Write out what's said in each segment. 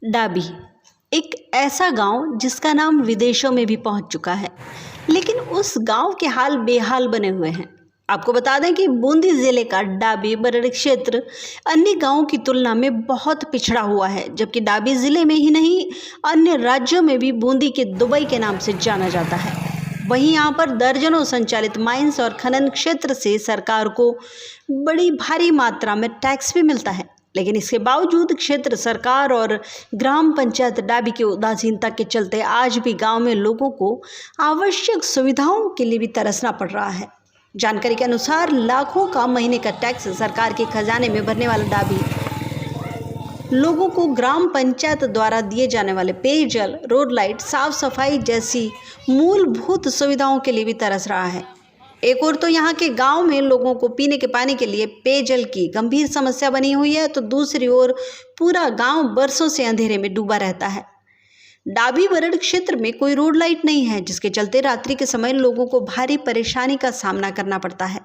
डाबी एक ऐसा गांव जिसका नाम विदेशों में भी पहुंच चुका है, लेकिन उस गांव के हाल बेहाल बने हुए हैं। आपको बता दें कि बूंदी जिले का डाबी बरड़ क्षेत्र अन्य गांवों की तुलना में बहुत पिछड़ा हुआ है, जबकि डाबी जिले में ही नहीं अन्य राज्यों में भी बूंदी के दुबई के नाम से जाना जाता है। वहीं यहाँ पर दर्जनों संचालित माइंस और खनन क्षेत्र से सरकार को बड़ी भारी मात्रा में टैक्स भी मिलता है, लेकिन इसके बावजूद क्षेत्र सरकार और ग्राम पंचायत डाबी की उदासीनता के चलते आज भी गांव में लोगों को आवश्यक सुविधाओं के लिए भी तरसना पड़ रहा है। जानकारी के अनुसार लाखों का महीने का टैक्स सरकार के खजाने में भरने वाला डाबी लोगों को ग्राम पंचायत द्वारा दिए जाने वाले पेयजल, रोड लाइट, साफ सफाई जैसी मूलभूत सुविधाओं के लिए भी तरस रहा है। एक ओर तो यहाँ के गांव में लोगों को पीने के पानी के लिए पेयजल की गंभीर समस्या बनी हुई है, तो दूसरी ओर पूरा गांव बरसों से अंधेरे में डूबा रहता है। डाबी बरड़ क्षेत्र में कोई रोड लाइट नहीं है, जिसके चलते रात्रि के समय लोगों को भारी परेशानी का सामना करना पड़ता है।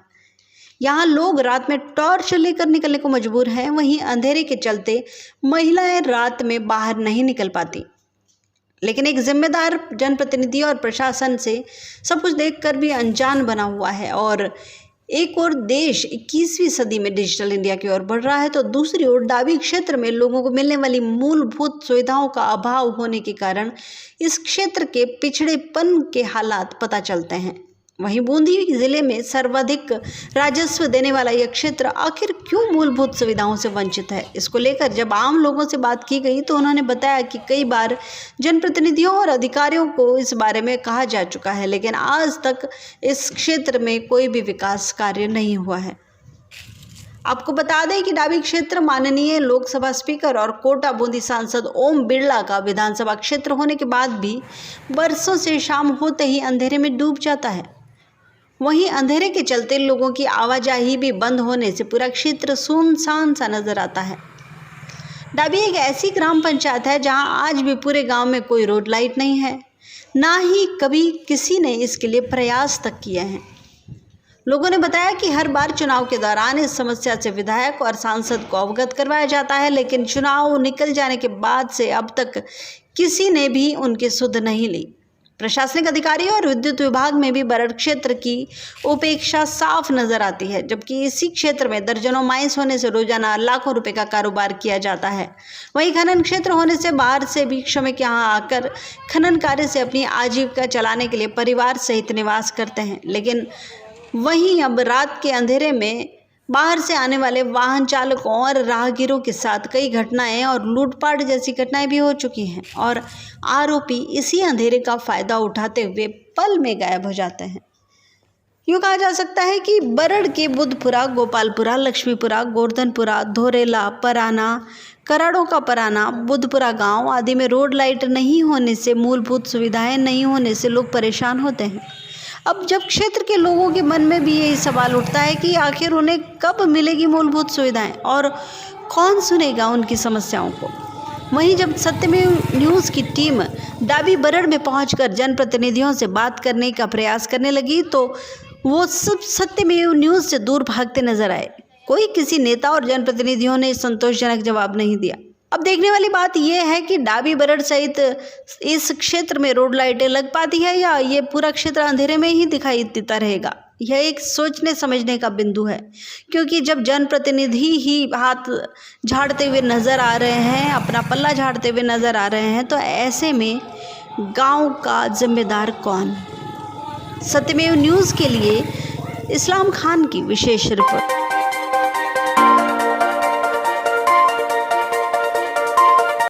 यहाँ लोग रात में टॉर्च लेकर निकलने को मजबूर हैं। वहीं अंधेरे के चलते महिलाएं रात में बाहर नहीं निकल पाती, लेकिन एक जिम्मेदार जनप्रतिनिधि और प्रशासन से सब कुछ देखकर भी अनजान बना हुआ है। और एक ओर देश 21वीं सदी में डिजिटल इंडिया की ओर बढ़ रहा है, तो दूसरी ओर डाबी क्षेत्र में लोगों को मिलने वाली मूलभूत सुविधाओं का अभाव होने के कारण इस क्षेत्र के पिछड़ेपन के हालात पता चलते हैं। वहीं बूंदी जिले में सर्वाधिक राजस्व देने वाला यह क्षेत्र आखिर क्यों मूलभूत सुविधाओं से वंचित है, इसको लेकर जब आम लोगों से बात की गई तो उन्होंने बताया कि कई बार जनप्रतिनिधियों और अधिकारियों को इस बारे में कहा जा चुका है, लेकिन आज तक इस क्षेत्र में कोई भी विकास कार्य नहीं हुआ है। आपको बता दें कि डाबी क्षेत्र माननीय लोकसभा स्पीकर और कोटा बूंदी सांसद ओम बिरला का विधानसभा क्षेत्र होने के बाद भी बरसों से शाम होते ही अंधेरे में डूब जाता है। वहीं अंधेरे के चलते लोगों की आवाजाही भी बंद होने से पूरा क्षेत्र सुनसान सा नजर आता है। डाबी एक ऐसी ग्राम पंचायत है जहां आज भी पूरे गांव में कोई रोड लाइट नहीं है, ना ही कभी किसी ने इसके लिए प्रयास तक किए हैं। लोगों ने बताया कि हर बार चुनाव के दौरान इस समस्या से विधायक और सांसद को अवगत करवाया जाता है, लेकिन चुनाव निकल जाने के बाद से अब तक किसी ने भी उनकी सुध नहीं ली। प्रशासनिक अधिकारी और विद्युत विभाग में भी बरड़ क्षेत्र की उपेक्षा साफ नजर आती है, जबकि इसी क्षेत्र में दर्जनों माइंस होने से रोजाना लाखों रुपए का कारोबार किया जाता है। वहीं खनन क्षेत्र होने से बाहर से भी श्रमिक यहां आकर खनन कार्य से अपनी आजीविका चलाने के लिए परिवार सहित निवास करते हैं, लेकिन वहीं अब रात के अंधेरे में बाहर से आने वाले वाहन चालकों और राहगीरों के साथ कई घटनाएं और लूटपाट जैसी घटनाएं भी हो चुकी हैं, और आरोपी इसी अंधेरे का फायदा उठाते हुए पल में गायब हो जाते हैं। यूँ कहा जा सकता है कि बरड़ के बुधपुरा, गोपालपुरा, लक्ष्मीपुरा, गोवर्धनपुरा, धोरेला, पराना, कराड़ों का पराना, बुधपुरा गांव आदि में रोड लाइट नहीं होने से, मूलभूत सुविधाएं नहीं होने से लोग परेशान होते हैं। अब जब क्षेत्र के लोगों के मन में भी यही सवाल उठता है कि आखिर उन्हें कब मिलेगी मूलभूत सुविधाएं और कौन सुनेगा उनकी समस्याओं को। वहीं जब सत्यमेव न्यूज़ की टीम डाबी बरड़ में पहुंचकर जनप्रतिनिधियों से बात करने का प्रयास करने लगी तो वो सब सत्यमेव न्यूज़ से दूर भागते नजर आए। कोई किसी नेता और जनप्रतिनिधियों ने संतोषजनक जवाब नहीं दिया। अब देखने वाली बात यह है कि डाबी बरड़ सहित इस क्षेत्र में रोड लाइटें लग पाती है या ये पूरा क्षेत्र अंधेरे में ही दिखाई देता रहेगा। यह एक सोचने समझने का बिंदु है, क्योंकि जब जनप्रतिनिधि ही हाथ झाड़ते हुए नजर आ रहे हैं, अपना पल्ला झाड़ते हुए नजर आ रहे हैं, तो ऐसे में गांव का जिम्मेदार कौन। सत्यमेव न्यूज़ के लिए इस्लाम खान की विशेष रिपोर्ट।